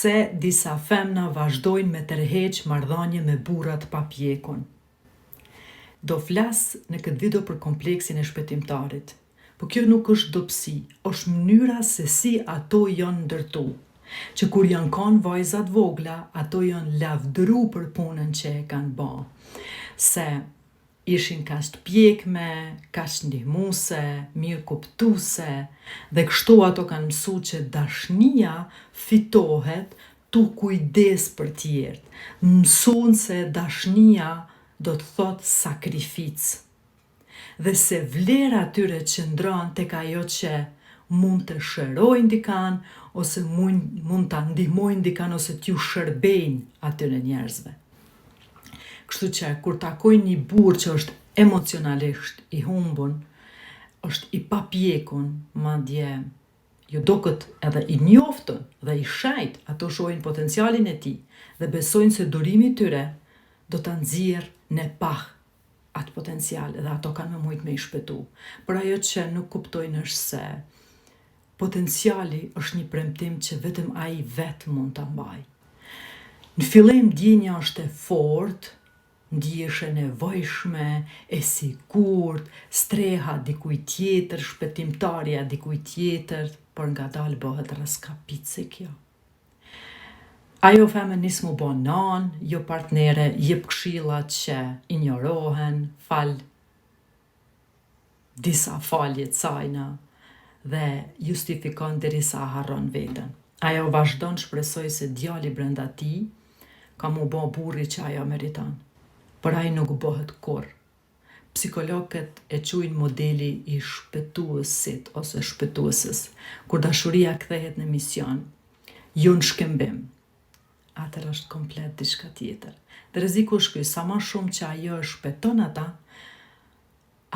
pse disa femna vazhdojnë me tërheq marrëdhënie me burrat pa pjekun. Do flas në këtë video për kompleksin e shpëtimtarit. Po kjo nuk është dobësi, është mënyra se si ato janë ndërtu. Që kur janë kanë vajzat vogla, ato janë lavdëru për punën që e kanë bë. Se ishin kaq të pjekme, kaq ndihmuese, mirë kuptuese, dhe kështu ato kanë mësuar që dashnia fitohet tu kujdes për tjerët. Mësuan se dashnia do të thot sakrificë. Dhe se vlera tyre qëndron tek ajo që mund të shërojnë dikan, ose mund të ndihmojnë dikan, ose t'ju shërbejnë atyre njerëzve. Kështu që kur takojnë një burr që është emocionalisht i humbun, është i papjekun, madje ju doket edhe i njoftën dhe i shajt, ato shohin potencialin e tij dhe besojnë se durimi i tyre do ta nxjerrë në pah atë potencial dhe ato kanë më shumë me i shpëtu. Por ajo që nuk kuptojnë është se potenciali është një premtim që vetëm ai vetë mund ta mbajë. Në fillim ndjenja është e fortë, ndihesh e nevojshme, e sigurt, streha dikujt tjetër, shpëtimtarja dikujt tjetër, por ngadalë bëhet raskapicë kjo. Ajo femën nis mu bo nan, jo partnere, jep këshillat që injorohen, fal disa falje të sajna dhe justifikon derisa harron veten. Ajo vazhdon shpresoj se djali brenda tij ka mu bo burri që ajo meriton. Por ai nuk bëhet kurr. Psikologët e quajnë modeli i shpëtuesit ose shpëtuesës. Kur dashuria kthehet në mision, jo në shkëmbim, atër është komplet diçka tjetër. Dhe rreziku është ky, sa më shumë që ajo e shpëton ata,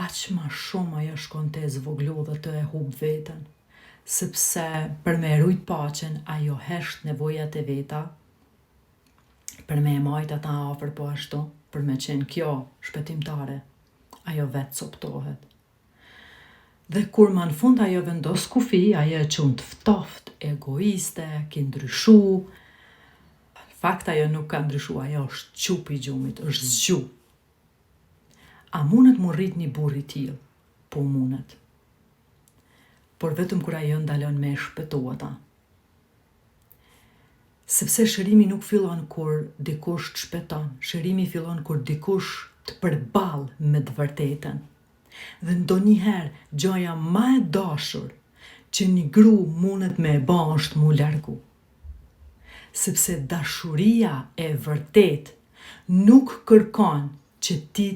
aq më shumë ajo shkon të zvoglu dhe të e hub veten. Sepse për me rujt paqen, ajo hesht nevojat e veta, për me e majt ata afër po ashtu, për me qenë kjo shpëtimtare, ajo vetë coptohet. Dhe kur ma në fund ajo vendos kufi, ajo e qun të ftoft, egoiste, ki ndryshu. Fakt ajo nuk ka ndryshu, ajo është qup i gjumit, është zgju. A mundet mu rrit një burr i tillë? Po mundet. Por vetëm kur ajo ndalon me shpëtu ata. Sepse shërimi nuk fillon kur dikush të shpëton, shërimi fillon kur dikush të përball me të vërtetën. Dhe ndonjëherë gjoja më e dashur që një gru mundet me e bë është mu largu. Sepse dashuria e vërtet nuk kërkon që ti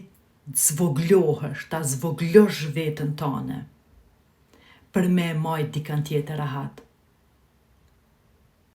zvoglohesh, ta zvoglosh veten tënde për me e majt dikant tjetër rahat.